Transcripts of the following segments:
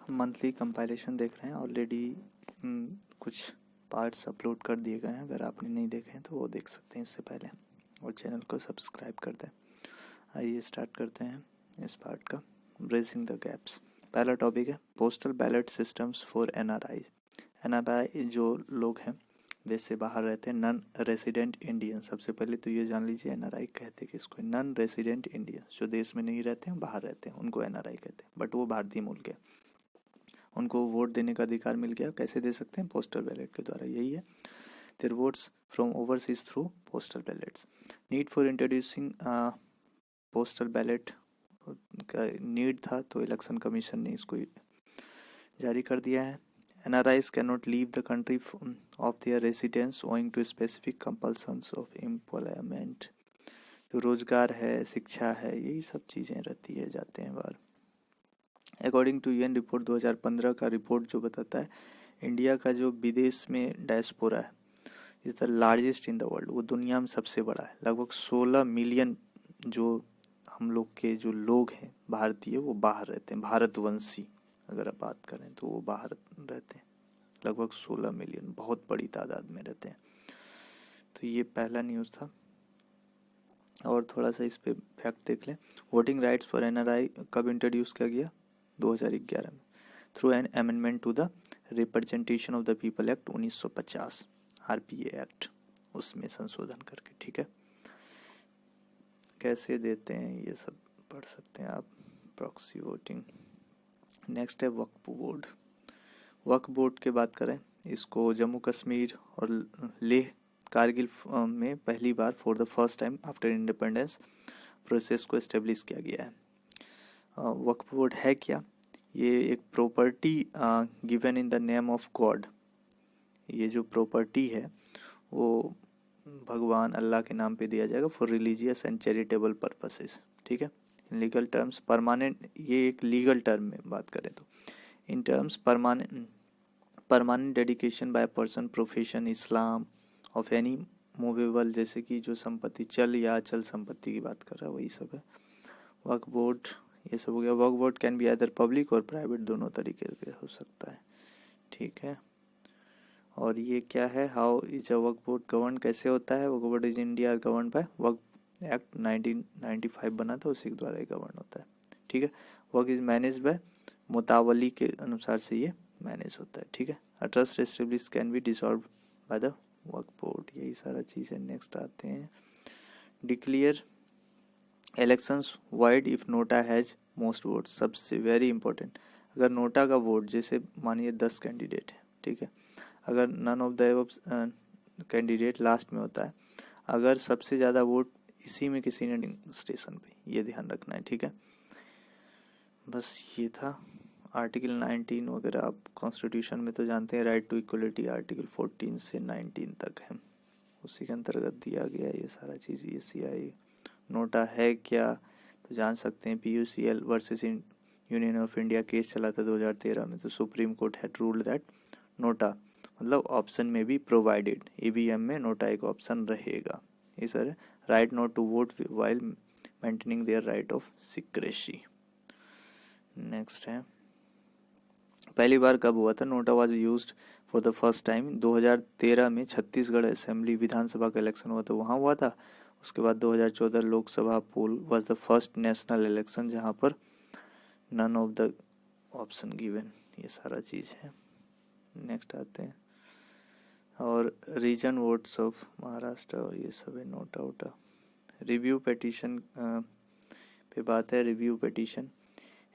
Monthly compilation देख रहे हैं ऑलरेडी। कुछ पार्ट्स अपलोड कर दिए गए हैं, अगर आपने नहीं देखे हैं तो वो देख सकते हैं इससे पहले, और चैनल को सब्सक्राइब कर दें। आइए स्टार्ट करते हैं इस पार्ट का, ब्रिजिंग द गैप्स। पहला टॉपिक है postal ballot systems for NRI. NRI जो लोग हैं, देश से बाहर रहते हैं, नॉन रेसिडेंट इंडियन। सबसे पहले तो ये जान लीजिए एनआरआई कहते हैं किसको, नॉन रेसिडेंट इंडियन, जो देश में नहीं रहते हैं, बाहर रहते हैं, उनको एनआरआई कहते हैं, बट वो भारतीय मूल के। उनको वोट देने का अधिकार मिल गया। कैसे दे सकते हैं? पोस्टल बैलेट के द्वारा, यही है। There votes from overseas through postal ballets. Need for introducing postal ballot का नीड था, तो इलेक्शन कमीशन ने इसको जारी कर दिया है। NRIs cannot leave the country of their residence owing to specific compulsions of employment। तो रोजगार है, शिक्षा है, यही सब चीज़ें रहती है, जाते हैं बाहर। अकॉर्डिंग टू UN रिपोर्ट 2015 का रिपोर्ट जो बताता है इंडिया का जो विदेश में डायस्पोरा है is the largest in the world, वो दुनिया में सबसे बड़ा है। लगभग 16 मिलियन जो हम लोग के जो लोग हैं भारतीय, वो बाहर रहते हैं, भारतवंशी अगर आप बात करें तो वो बाहर रहते हैं, लगभग 16 मिलियन, बहुत बड़ी तादाद में रहते हैं। तो ये पहला न्यूज़ था। और थोड़ा सा इस पे फैक्ट देख लें। वोटिंग राइट्स फॉर NRI कब इंट्रोड्यूस किया गया? 2011 में, through an amendment to the representation of the people act 1950, RPA act, उसमें संशोधन करके। ठीक है, कैसे देते हैं ये सब पढ़ सकते हैं आप, प्रॉक्सी वोटिंग। नेक्स्ट है वक्फ बोर्ड। वक्फ बोर्ड की बात करें, इसको जम्मू कश्मीर और लेह कारगिल में पहली बार for the first time after independence process को एस्टेब्लिश किया गया है। वक्फ बोर्ड है क्या? ये एक property given in the name of God. ये जो प्रॉपर्टी है वो भगवान अल्लाह के नाम पे दिया जाएगा for religious and charitable purposes. ठीक है, इन लीगल टर्म्स परमानेंट, ये एक लीगल टर्म में बात करें तो in terms permanent dedication by person profession Islam of any movable, जैसे कि जो संपत्ति चल या अचल संपत्ति की बात कर रहा है वही सब है। वक्फ बोर्ड ये सब हो गया। Waqf board can be either public और प्राइवेट, दोनों तरीके के हो सकता है। ठीक है, और ये क्या है, how is a Waqf board govern, कैसे होता है? Waqf board is India govern by Waqf act 1995 बना था, उसी के द्वारा गवर्न होता है। ठीक है, वक्फ इज मैनेज बाय मुतावली के अनुसार से ये मैनेज होता है। ठीक है, a trust establish can be dissolve by the वक्फ बोर्ड, यही सारा चीज़ है। नेक्स्ट आते हैं, declare elections void if NOTA has most vote. सबसे वेरी इंपॉर्टेंट, अगर नोटा का वोट, जैसे मानिए 10 कैंडिडेट है, ठीक है, अगर none of the candidate last में होता है, अगर सबसे ज़्यादा वोट इसी में किसी ने स्टेशन पे, ये ध्यान रखना है। ठीक है, बस ये था। आर्टिकल 19 वगैरह आप कॉन्स्टिट्यूशन में तो जानते हैं, राइट टू इक्वलिटी आर्टिकल 14 से 19 तक है, उसी के अंतर्गत दिया गया ये सारा चीज़। ये CI नोटा है क्या तो जान सकते हैं, PUCL versus union of India case चला था 2013 में, तो supreme court had ruled that NOTA, मतलब ऑप्शन में भी प्रोवाइडेड, EVM में नोटा एक ऑप्शन रहेगा। ये सर है, right not to vote while maintaining their right of secrecy. Next है, पहली बार कब हुआ था NOTA was used for the first time? 2013 में छत्तीसगढ़ असेंबली विधानसभा का इलेक्शन हुआ था, वहाँ हुआ था। उसके बाद 2014 Lok Sabha poll was the first national election जहाँ पर none of the option given, ये सारा चीज़ है। नेक्स्ट आते हैं, और रीजन वोट्स ऑफ महाराष्ट्र और ये सब है, नोटा वोटा। रिव्यू पिटीशन पे बात है, रिव्यू पिटीशन।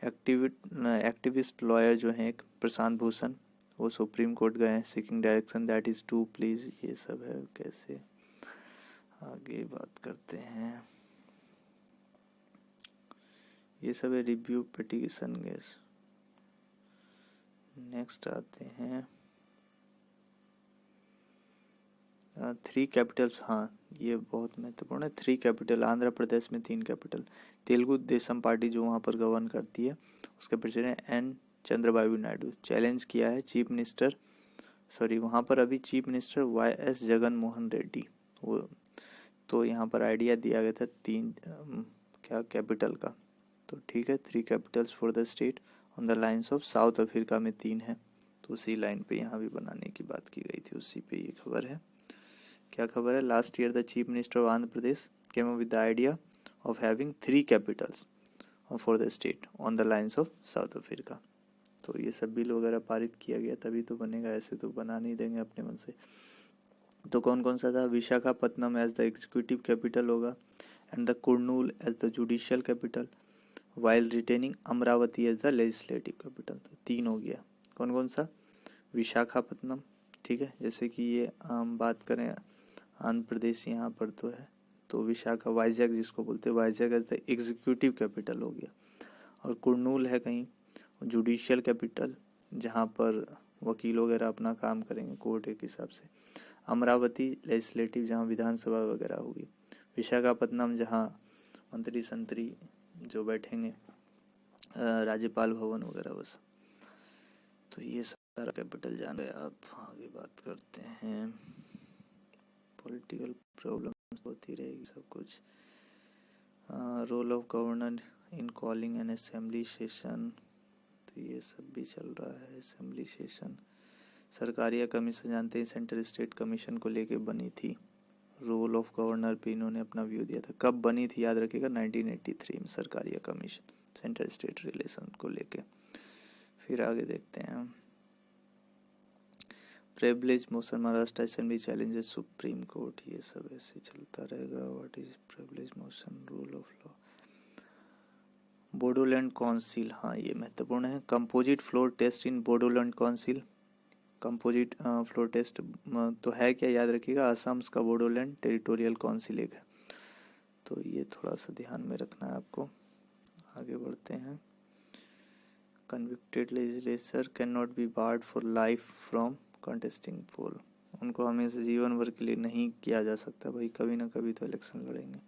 एक्टिविस्ट लॉयर जो हैं एक प्रशांत भूषण, वो सुप्रीम कोर्ट गए हैं seeking direction that is to please, ये सब है। कैसे आगे बात करते हैं, ये सब है रिव्यू पिटीशन गैस। नेक्स्ट आते हैं 3 कैपिटल्स। हाँ, ये बहुत महत्वपूर्ण है। 3 कैपिटल, आंध्र प्रदेश में 3 कैपिटल। तेलुगु देशम पार्टी जो वहाँ पर गवर्न करती है, उसके president N Chandrababu Naidu challenge किया है चीफ मिनिस्टर, वहाँ पर अभी chief minister YS Jagan Mohan Reddy, वो तो यहाँ पर आइडिया दिया गया था 3 क्या कैपिटल का, तो ठीक है, 3 Capitals for the state on the lines of south Africa में 3 है, तो उसी लाइन पे यहाँ भी बनाने की बात की गई थी, उसी पे ये खबर है। क्या खबर है? Last year the chief minister of Andhra Pradesh came up with the idea of having 3 Capitals for the state on the lines of south Africa. तो ये सब बिल वगैरह पारित किया गया तभी तो बनेगा, ऐसे तो बना नहीं देंगे अपने मन से। तो कौन कौन सा था? Visakhapatnam as the executive capital होगा and the Kurnool as the judicial capital while retaining Amaravati as the legislative capital. तो 3 हो गया। कौन कौन सा? विशाखापत्तनम, ठीक है, जैसे कि ये बात करें आंध्र प्रदेश यहाँ पर तो है, तो विशाखा वाइजैक जिसको बोलते हैं, Vizag as the executive capital हो गया। और कुर्नूल है कहीं जुडिशियल कैपिटल, जहाँ पर वकील वगैरह अपना काम करेंगे कोर्ट के हिसाब से। अमरावती लेजिस्लेटिव, जहाँ विधानसभा वगैरह होगी। विशाखापत्तनम, जहाँ मंत्री संतरी जो बैठेंगे, राज्यपाल भवन वगैरह बस। तो ये सारा कैपिटल जान गए आप। आगे बात करते हैं। पॉलिटिकल प्रॉब्लम्स होती रहेगी सब कुछ। Role of governor in calling an assembly session, तो ये सब भी चल रहा है। असेंबली सेशन, सरकारिया कमीशन जानते हैं सेंट्रल स्टेट कमीशन को लेके बनी थी। रोल ऑफ गवर्नर पे इन्होंने अपना व्यू दिया था। कब बनी थी याद रखिएगा, 1983 में Sarkaria commission central state relation को लेके। फिर आगे देखते हैं। Privilege motion, Maharashtra assembly challenges supreme court, ये सब ऐसे चलता रहेगा। What is privilege motion, rule of law. Bodoland council, हाँ ये महत्वपूर्ण है। Composite floor test in Bodoland council. Composite floor test तो है क्या, याद रखिएगा, असम का बोडोलैंड टेरिटोरियल काउंसिल एक है, तो ये थोड़ा सा ध्यान में रखना है आपको। आगे बढ़ते हैं। Convicted legislature can not be barred for life from contesting poll, उनको हमेशा जीवन भर के लिए नहीं किया जा सकता भाई, कभी ना कभी तो इलेक्शन लड़ेंगे।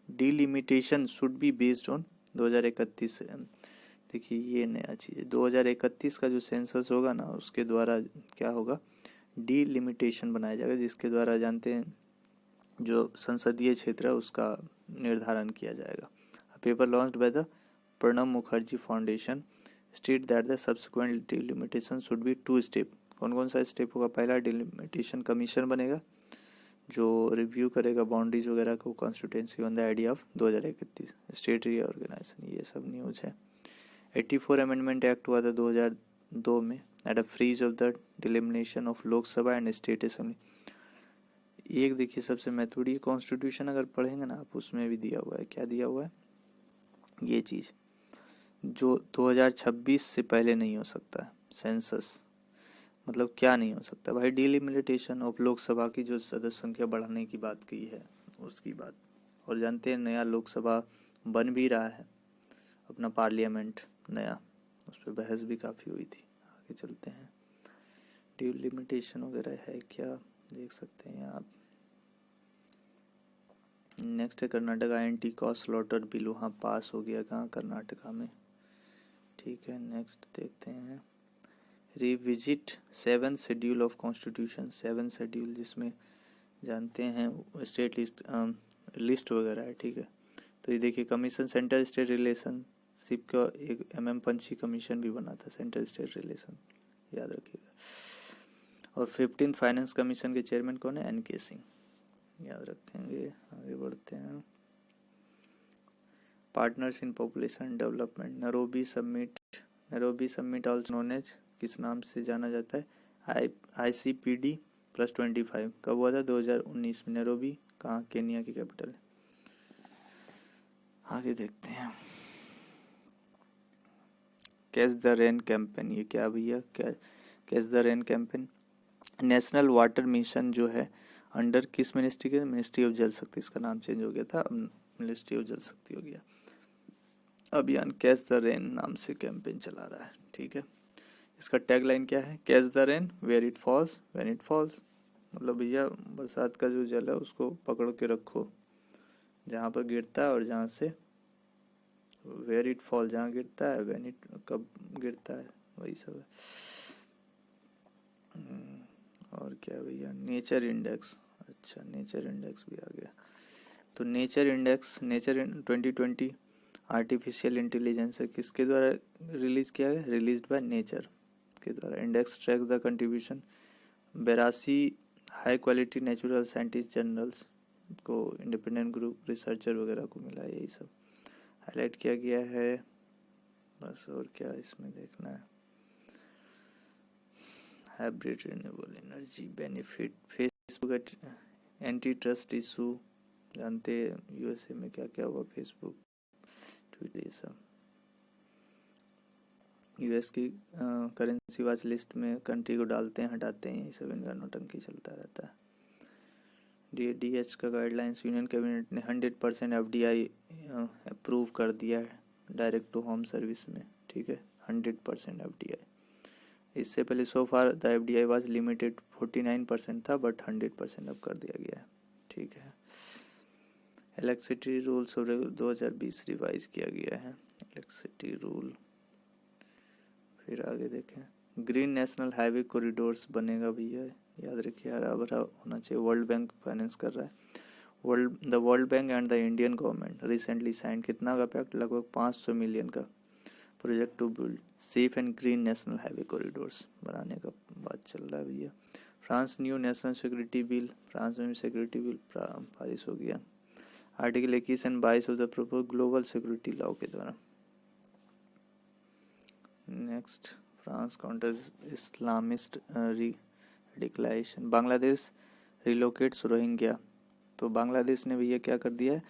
Delimitation should be based on 2031। देखिए ये नया चीज़ है, 2031 का जो सेंसस होगा ना, उसके द्वारा क्या होगा, डिलिमिटेशन बनाया जाएगा, जिसके द्वारा जानते हैं जो संसदीय क्षेत्र है उसका निर्धारण किया जाएगा। Paper launched by the Pranab Mukherjee foundation state that the subsequent delimitation should be 2 step. कौन कौन सा स्टेप होगा? पहला, डिलिमिटेशन कमीशन बनेगा जो रिव्यू करेगा बाउंड्रीज वगैरह को, constituency on the idea of 2031 state reorganisation. ये सब न्यूज है। 84 अमेंडमेंट एक्ट हुआ था 2002 में at a freeze of the delimitation of Lok Sabha and state assembly. एक देखिए सबसे महत्वपूर्ण कॉन्स्टिट्यूशन अगर पढ़ेंगे ना आप, उसमें भी दिया हुआ है। क्या दिया हुआ है? ये चीज़ जो 2026 से पहले नहीं हो सकता है सेंसस। मतलब क्या नहीं हो सकता भाई? डिलिमिटेशन ऑफ लोकसभा की जो सदस्य संख्या बढ़ाने की बात की है उसकी बात। और जानते हैं नया लोकसभा बन भी रहा है, अपना पार्लियामेंट नया, उस पर बहस भी काफ़ी हुई थी। आगे चलते हैं। डिलिमिटेशन वगैरह है क्या, देख सकते हैं आप। नेक्स्ट है Karnataka anti cost slaughter bill, वहाँ पास हो गया, कहाँ? कर्नाटका में, ठीक है। नेक्स्ट देखते हैं। Revisit 7th schedule of constitution, 7th schedule जिसमें जानते हैं स्टेट लिस्ट वगैरह है, ठीक है। तो ये देखिए कमीशन सेंट्रल स्टेट रिलेशनशिप का एक पंची कमीशन भी बना था, सेंट्रल स्टेट रिलेशन, याद रखिएगा। और 15th फाइनेंस कमीशन के चेयरमैन कौन है? NK सिंह, याद रखेंगे। आगे बढ़ते हैं। Partners in population development, Nairobi summit also known as, किस नाम से जाना जाता है? ICPD +25 कब हुआ था? 2019 में। नैरोबी कहाँ? केनिया की कैपिटल है। आगे देखते हैं। कैच द रेन कैंपेन, ये क्या भैया? Catch the rain campaign national water mission जो है अंडर किस मिनिस्ट्री के? मिनिस्ट्री ऑफ जल शक्ति, इसका नाम चेंज हो गया था, अब मिनिस्ट्री ऑफ जल शक्ति हो गया। अभियान कैच द रेन नाम से कैंपेन चला रहा है, ठीक है। इसका टैगलाइन क्या है? Catch the rain where it falls when it falls. मतलब भैया बरसात का जो जल है उसको पकड़ के रखो जहाँ पर गिरता है, और जहाँ से वेयर इट फॉल जहाँ गिरता है, व्हेन इट कब गिरता है, वही सब है। और क्या भैया? नेचर इंडेक्स, अच्छा नेचर इंडेक्स भी आ गया। तो नेचर इंडेक्स 2020 आर्टिफिशियल इंटेलिजेंस है, किसके द्वारा रिलीज किया गया, रिलीज बाय नेचर के द्वारा। Index tracks the contribution 82 high quality natural scientist journals को, इंडिपेंडेंट ग्रुप रिसर्चर वगैरह को मिला, यही सब हाईलाइट किया गया है। बस और क्या इसमें देखना है। Hybrid renewable energy benefit, Facebook anti trust issue, जानते हैं यूएसए में क्या क्या हुआ, फेसबुक ट्विटर ये सब। यूएस की करेंसी वॉच लिस्ट में कंट्री को डालते हैं हटाते हैं, ये सब इनका नौटंकी चलता रहता है। डीएच का गाइडलाइंस, यूनियन कैबिनेट ने 100% एफडीआई अप्रूव कर दिया है डायरेक्ट टू होम सर्विस में, ठीक है, 100% एफडीआई। इससे पहले so far the FDI was limited 49% था, बट 100% अब कर दिया गया है, ठीक है। इलेक्ट्रिसिटी रूल्स 2020 रिवाइज किया गया है, इलेक्ट्रिसिटी रूल। फिर आगे देखें, ग्रीन नेशनल हाईवे कॉरिडोर्स बनेगा भैया, याद रखिए, हरा भरा होना चाहिए। वर्ल्ड बैंक फाइनेंस कर रहा है। The world bank and the Indian government recently sign, कितना का पैक्ट, लगभग 500 मिलियन का project to build safe and green national highway corridors बनाने का बात चल रहा है भैया। France new national security bill, France में भी सिक्योरिटी बिल पारित हो गया। Article 21 and 22 of the propose global security law के द्वारा। Next, France counters Islamist declaration, Bangladesh relocates Rohingya. तो बांग्लादेश ने भैया क्या कर दिया है,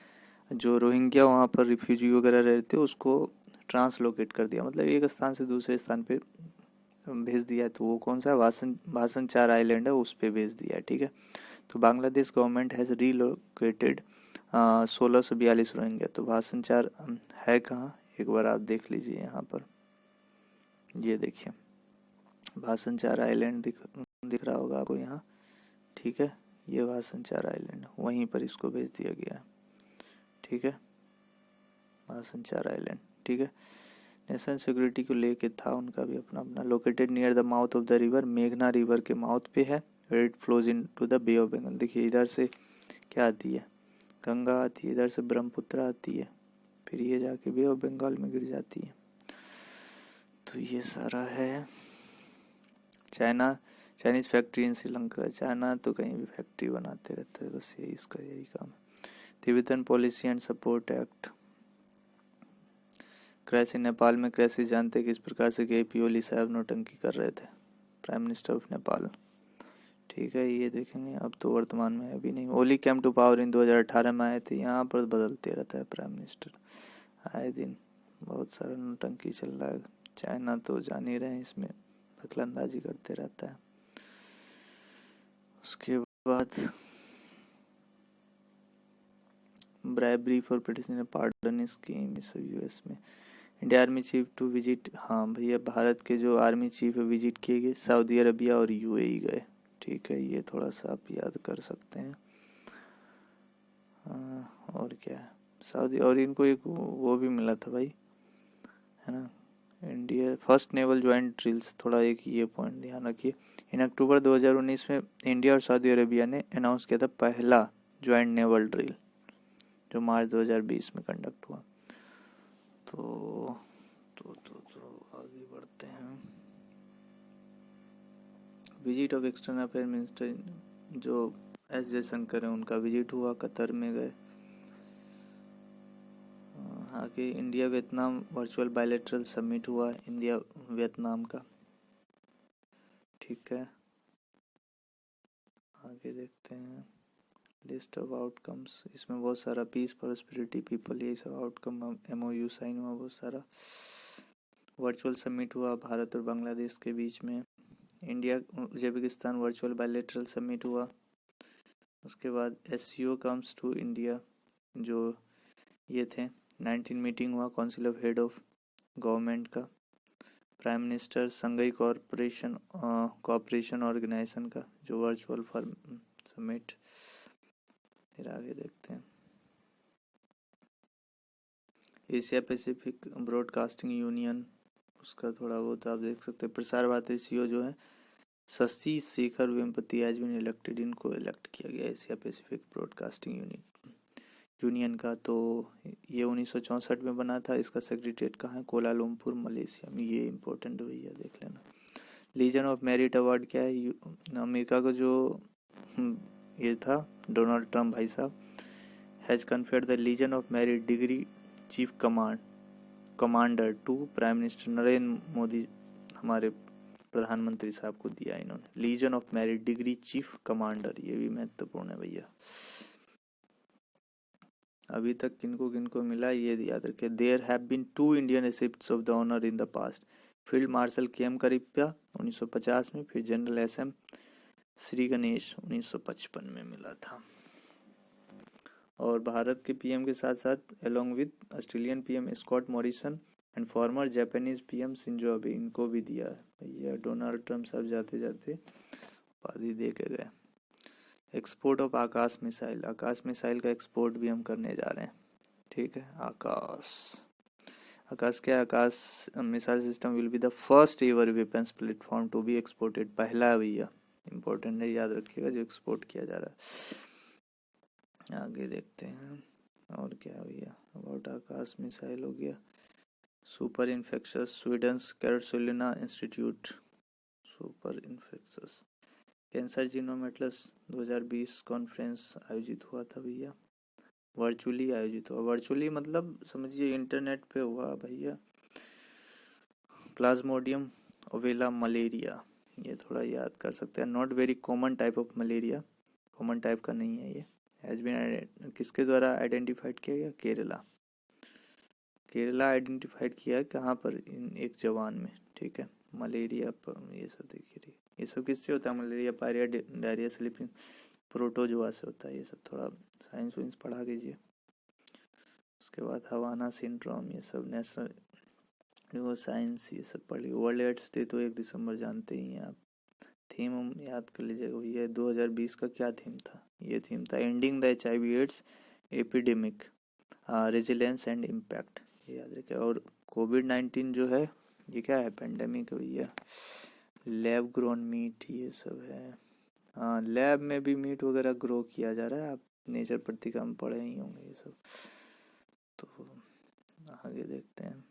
जो रोहिंग्या वहाँ पर रिफ्यूजी वगैरह रहते उसको ट्रांसलोकेट कर दिया, मतलब एक स्थान से दूसरे स्थान पे भेज दिया है। तो वो कौन सा, भाषण 4 आइलैंड है, उस पे भेज दिया है, ठीक है। तो Bangladesh government has relocated 1642 Rohingya. तो भाषण 4 है कहाँ, एक बार आप देख लीजिए यहाँ पर, ये देखिए भाषण 4 आइलैंड दिख रहा होगा आपको यहाँ, ठीक है। ये भाषण 4 आइलैंड, वहीं पर इसको भेज दिया गया है, ठीक है, भाषण 4 आइलैंड, ठीक है। नेशनल सिक्योरिटी को लेके था उनका भी अपना अपना। Located near the mouth of the river, मेघना रिवर के माउथ पे है, where it flows into the bay of Bengal. देखिए इधर से क्या आती है, गंगा आती है, इधर से ब्रह्मपुत्र आती है, फिर ये जाके बे ऑफ बंगाल में गिर जाती है। तो ये सारा है। Chinese factory in Sri Lanka, China तो कहीं भी फैक्ट्री बनाते रहते हैं, बस यही इसका यही काम है। Tibetan policy and support act, crisis Nepal में क्राइसिस, जानते हैं किस प्रकार से केपी ओली साहब नौटंकी कर रहे थे, प्राइम मिनिस्टर ऑफ नेपाल, ठीक है। ये देखेंगे, अब तो वर्तमान में अभी नहीं। ओली कैम टू पावर इन 2018 में आए थे, यहाँ पर बदलते रहता है प्राइम मिनिस्टर आए दिन, बहुत सारा नौटंकी चल रहा है। चाइना तो जान ही रहे हैं, इसमें दखलंदाजी करते रहता है। उसके बाद bribery for petition pardon scheme, सब यूएस में। India army chief to visit, हाँ भैया भारत के जो आर्मी चीफ है विजिट किए गए, सऊदी अरबिया और यूएई गए, ठीक है। ये थोड़ा सा आप याद कर सकते हैं। और क्या है, सऊदी, और इनको एक वो भी मिला था भाई, है ना, India first naval joint drills, थोड़ा एक ये पॉइंट ध्यान रखिए। इन अक्टूबर 2019 में इंडिया और सऊदी अरेबिया ने अनाउंस किया था पहला ज्वाइंट नेवल ड्रिल, जो मार्च 2020 में कंडक्ट हुआ। तो आगे बढ़ते हैं। Visit of external affair minister, जो एस जयशंकर है, उनका विजिट हुआ, कतर में गए। आगे India Vietnam virtual bilateral summit हुआ, इंडिया वियतनाम का, ठीक है। आगे देखते हैं लिस्ट ऑफ आउटकम्स, इसमें बहुत सारा पीस प्रॉस्पेरिटी पीपल, ये सब आउटकम एमओयू साइन हुआ, बहुत सारा। वर्चुअल समिट हुआ भारत और बांग्लादेश के बीच में। India Uzbekistan virtual bilateral summit हुआ। उसके बाद एससीओ कम्स टू इंडिया, जो ये थे 19 मीटिंग हुआ council of head of government का। Prime minister Shanghai cooperation organisation का, जो वर्चुअल फॉर्म समिट। फिर आगे देखते हैं एशिया पैसिफिक ब्रॉडकास्टिंग यूनियन, उसका थोड़ा बहुत आप देख सकते हैं। प्रसार भारती सीईओ जो है शशि शेखर वेम्पति, आज भी इलेक्टेड, इनको इलेक्ट किया गया Asia Pacific broadcasting unit union का। तो ये 1964 में बना था। इसका सेक्रेटरीट कहाँ है? कोलालमपुर मलेशिया में। ये इम्पोर्टेंट हुई है, देख लेना। लीजन ऑफ मेरिट अवार्ड क्या है? अमेरिका का जो ये था डोनाल्ड ट्रम्प भाई साहब has conferred the legion of merit degree chief commander to prime minister Narendra Modi, हमारे प्रधानमंत्री साहब को दिया इन्होंने legion of merit degree chief commander. ये भी महत्वपूर्ण है भैया। अभी तक किनको किनको मिला ये याद रखे। There have been 2 Indian recipients of the honour in the past. Field marshal K M. Cariappa 1950 में, फिर जनरल एस.एम. श्री गणेश 1955 में मिला था। और भारत के पीएम के साथ साथ along with Australian PM Scott Morrison and former Japanese PM Shinzo Abe, इनको भी दिया है भैया। डोनाल्ड ट्रम्प साहब जाते जाते उपाधि दे के गए। Export of Akash missile, Akash missile का एक्सपोर्ट भी हम करने जा रहे हैं। ठीक है, आकाश क्या? Akash missile system will be the first ever weapons platform to be exported. पहला है भैया, इंपॉर्टेंट है, याद रखिएगा, जो एक्सपोर्ट किया जा रहा है। आगे देखते हैं और क्या है भैया। अबाउट आकाश मिसाइल हो गया। Super infectious Sweden Carolina institute, super infectious cancer genome Atlas 2020 conference आयोजित हुआ था भैया। वर्चुअली आयोजित हुआ। वर्चुअली मतलब समझिए इंटरनेट पे हुआ भैया। प्लाज्मोडियम ओवेला मलेरिया, ये थोड़ा याद कर सकते हैं। Not very common type of malaria, common type का नहीं है ये। हैज बीन किसके द्वारा आइडेंटिफाइड किया गया? केरला आइडेंटिफाइड किया है। कहाँ पर? इन एक जवान में। ठीक है, मलेरिया ये सब देखिए, ये सब किससे होता है? Malaria, pyorrhoea, diarrhoea, sleeping, protozoa से होता है। ये सब थोड़ा साइंस वाइंस पढ़ा दीजिए। उसके बाद हवाना सिंड्रोम, ये सब नेशनल साइंस, ये सब पढ़िए। वर्ल्ड एड्स डे तो 1 दिसंबर जानते ही हैं आप। थीम हम याद कर लीजिएगा भैया। 2020 का क्या थीम था? ये थीम था ending the HIV AIDS epidemic, resilience and impact, ये याद रखिए। और कोविड-19 जो है ये क्या है? पेंडेमिक है भैया। लैब ग्रोन मीट ये सब है। हाँ, लैब में भी मीट वगैरह ग्रो किया जा रहा है। आप नेचर पत्रिका में पढ़े ही होंगे ये सब। तो आगे देखते हैं।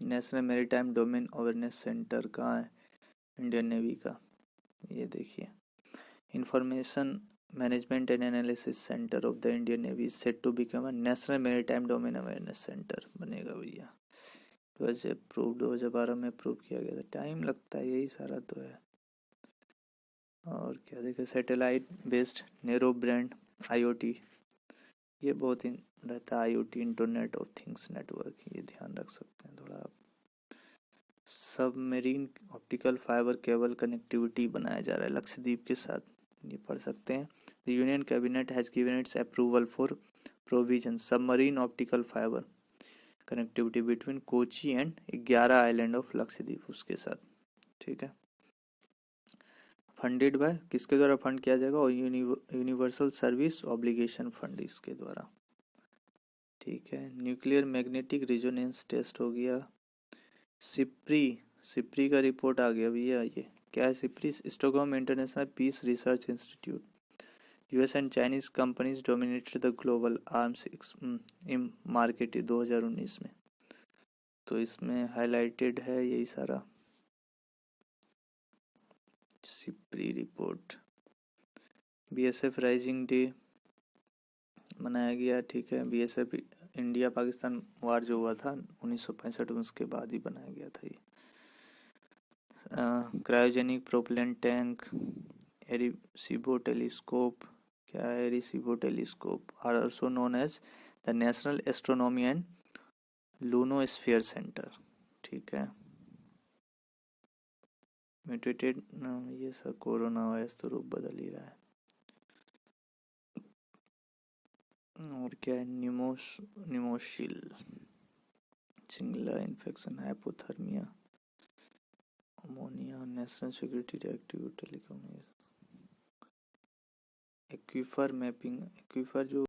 National maritime domain awareness centre कहाँ है? इंडियन नेवी का। ये देखिए, information management and analysis centre of the Indian navy is set to become a national maritime domain awareness centre बनेगा भैया। 2012 में अप्रूव किया गया था। टाइम लगता है, यही सारा तो है। और क्या देखे? Satellite based narrow brand IoT, ये बहुत ही रहता है। IoT internet of things network, ये ध्यान रख सकते हैं थोड़ा आप। Submarine optical fibre cable connectivity बनाया जा रहा है लक्षद्वीप के साथ, ये पढ़ सकते हैं। The union cabinet has given it's approval for provision submarine optical fibre connectivity between Kochi and 11 island of Lakshadweep, उसके साथ। ठीक है, फंडेड बाय, किसके द्वारा फंड किया जाएगा? और यूनिवर्सल सर्विस ऑब्लिगेशन फंड, इसके द्वारा। ठीक है, न्यूक्लियर मैग्नेटिक रिजोनेंस टेस्ट हो गया। सिप्री का रिपोर्ट आ गया भैया। ये क्या है? SIPRI Stockholm international peace research institute. US and Chinese companies dominated the global arms market 2019 में। तो इसमें हाईलाइटेड है यही सारा SIPRI report. BSF raising day मनाया गया। ठीक है, BSF इंडिया पाकिस्तान वार जो हुआ था 1965 में, उसके बाद ही बनाया गया था ये। Cryogenic propellant tank, Arecibo telescope, क्या है? Arecibo telescope are also known as the national astronomy and ionosphere centre. ठीक है, म्यूटेटेड, ये सब कोरोना वायरस तो रूप बदल ही रहा है। और क्या है? निमोशिल, चिंगला infection, hypothermia, ammonia, national security directive, telecommunication, aquifer mapping. Aquifer जो